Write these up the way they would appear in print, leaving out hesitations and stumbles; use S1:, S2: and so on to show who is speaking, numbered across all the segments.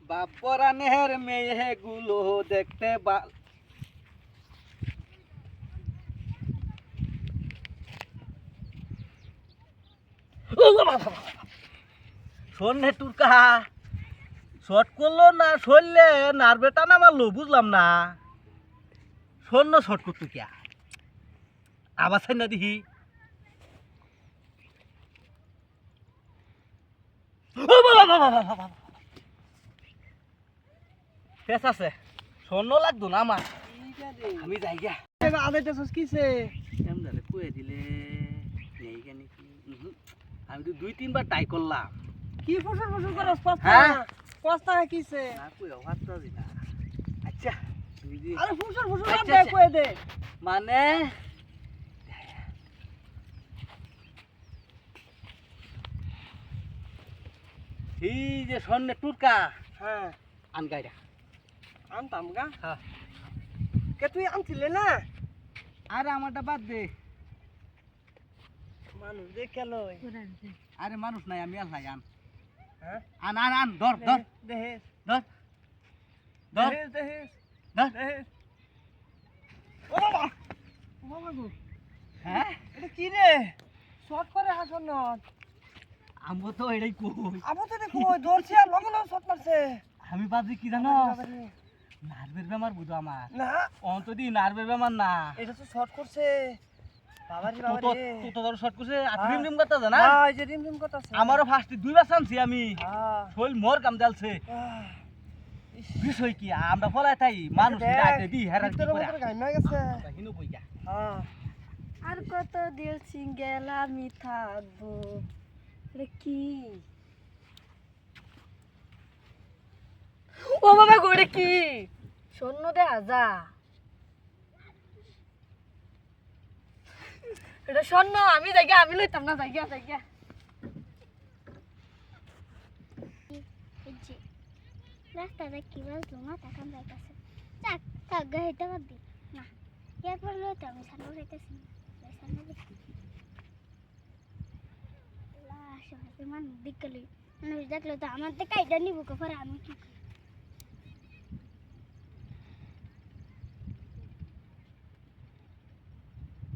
S1: বাপরানের মেয়েগুলো দেখতে শোনে টুরকা শর্ট করলো না সরলে নার্ভে টানা মারলো বুঝলাম না শোন শর্ট করতো কে আবার না দেখি ফেস আছে স্বর্ণ লাগতো না আমার আমি যাই গা আদাইটা কিসে এমদারে কুয়ে দিলে নেই কেন কি আমি তো 2-3 বার ট্রাই করলাম
S2: কি ফসল ফসল করস পাস্তা
S1: হ্যাঁ
S2: পাস্তা কিসে
S1: না কুয়ে হাতটা দিনা আচ্ছা তুই দি
S2: আরে ফসল ফসল
S1: আচ্ছা,
S2: দে
S1: আচ্ছা।
S2: কই দে
S1: মানে এই যে স্বর্ণের টুরকা
S2: হ্যাঁ
S1: আনগাইরা
S2: আনতাম গা
S1: হ্যাঁ
S2: কে তুই আনছিলে না
S1: আরে আমারটা বাদ দে
S2: মানুষ দেখে লই
S1: আরে মানুষ নাই আমি আল্লাহ আন
S2: হ্যাঁ
S1: আন আন আন ধর ধর
S2: দেহেস
S1: ধর ধর
S2: দেহেস দেহেস
S1: ধর
S2: দেহেস ও বাবা ও বাবা গো
S1: হ্যাঁ
S2: এটা কি রে শর্ট করে হাসন না
S1: আমগো তো এটাই কই
S2: আবো তো দেখো ধরছি আর লগে লগে শর্ট মারছে
S1: আমি ভাবছি কি জানো
S2: বাবারে।
S1: নার্ভের বেমার বুঝো আমার
S2: না
S1: অন্তদি নার্ভের বেমার না
S2: এটা তো শর্ট করছে বাবারে
S1: তো তো
S2: বাবারে
S1: তো তোর শর্ট করছে আর
S2: হ্যাঁ।
S1: রিম রিম করতে না
S2: হ্যাঁ এই যে রিম রিম করতেছে
S1: আমারও ফার্স্টে 2 বার চান্সি আমি
S2: হ্যাঁ
S1: শৈল মোর কাম দেলছে বিষয় কি আমরা ফলাই তাই মানুষ রাতে দি হেরার কি করে হিনু কই যা
S3: আর কত দিল সিঙ্গেল আমি থাকবো এটা কি ও বাবা গো এটা কি স্বর্ণ দেখা যা এটা স্বর্ণ আমি জায়গা আমি লইতাম না জায়গা জায়গা
S4: রাস্তাটা কি বাজলো মাথা কামড়াইতেছে চাক চাক গাইতে বাদ দি না একবার লইতে আমি সামনে যাইতেছি না সামনে দেখি লাশ হয়তো মানুষ দেখলে মানুষ দেখলে তো আমার থেকে কাইটা নিব কফার আমি কি করি?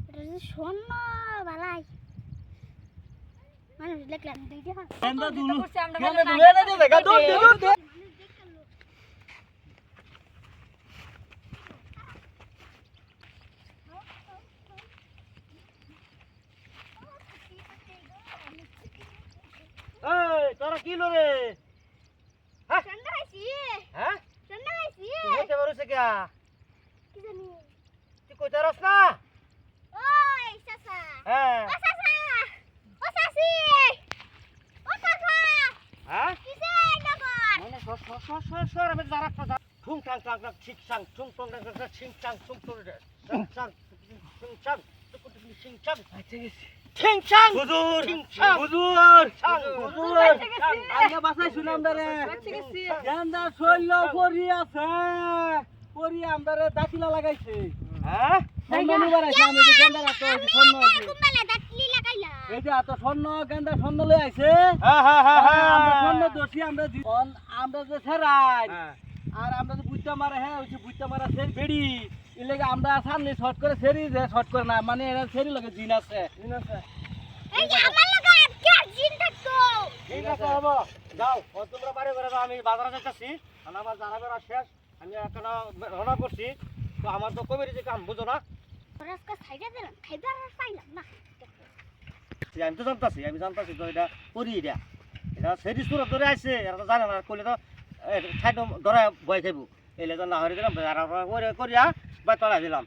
S4: এটা যে স্বর্ণ বালাই মানুষ দেখলে আমি দেখি হ্যাঁ
S1: কেন্দা দুলু
S3: করছি আমরা
S1: কেন্দা
S3: বলে
S1: দুলু এনে দে দেখা দৌড় দে দৌড় দে এই তোরা কি লরে
S4: চন্দ্র আইছি
S1: হ্যাঁ
S4: চন্দ্র আইছি
S1: তুই হেতে বরছে কি
S4: কি জানি
S1: তুই কইতা রস না
S4: ওই চাচা
S1: হ্যাঁ
S4: ও চাচা ও চাচি ও কাকা
S1: হ্যাঁ
S4: কিসে নগর
S1: মানে সর আমি যারা কথা ঠুং ঠাং ঠাং ঠাং ঠিক চাং ঠুং ঠং ঠাং ঠাং ছিং চাং ঠুং ঠং চাং ঠুং চাং ছিং চাং আচ্ছা গেছি ছিং চাং হুজুর হুজুর হুজুর আগে বাসায় শুনাম দারে গেন্দা শৈল পরি আছে পরি আমদারে দাঁতিলা লাগাইছে হ্যাঁ সম্মানী বাড়াইছে আমি যে গেন্দা রাখতে স্বর্ণ
S4: কুম্বালা দাঁতলি লাগাইলা
S1: এই যে এত স্বর্ণ গেন্দা স্বর্ণ লই আইছে আমরা স্বর্ণ দোষী আমরা আমরা যে সেরাই আর আমরা যে বুইটা মারা হ্যাঁ ওই যে বুইটা মারা সের বেড়ি এর লাগে আমরা সামনে শর্ট করে সেরি যে শর্ট করে না মানে এরা সেরি লাগে জিন আছে
S4: এই যে আমার লাগা একটা জিন থাকতো
S1: ঠিক আছে হবো যাও ও তোমরা বাড়ি করে দাও আমি বাজারে যাচ্ছি আর আমার জানাবেরা শেষ আমি এখন রওনা করছি তো আমার তো কবির যে কাম বুঝো না
S4: রাস্তা সাইডে দিলাম খাইবার আর পাইলাম না
S1: আমি তো জানতাছি তো এটা করি এটা সেরি সুরত ধরে আসছে এরা তো জানে না করলে তো সাইড ধরে ভয় খাইব এলে তো না হয়ে দিলাম করিয়া বা তলা দিলাম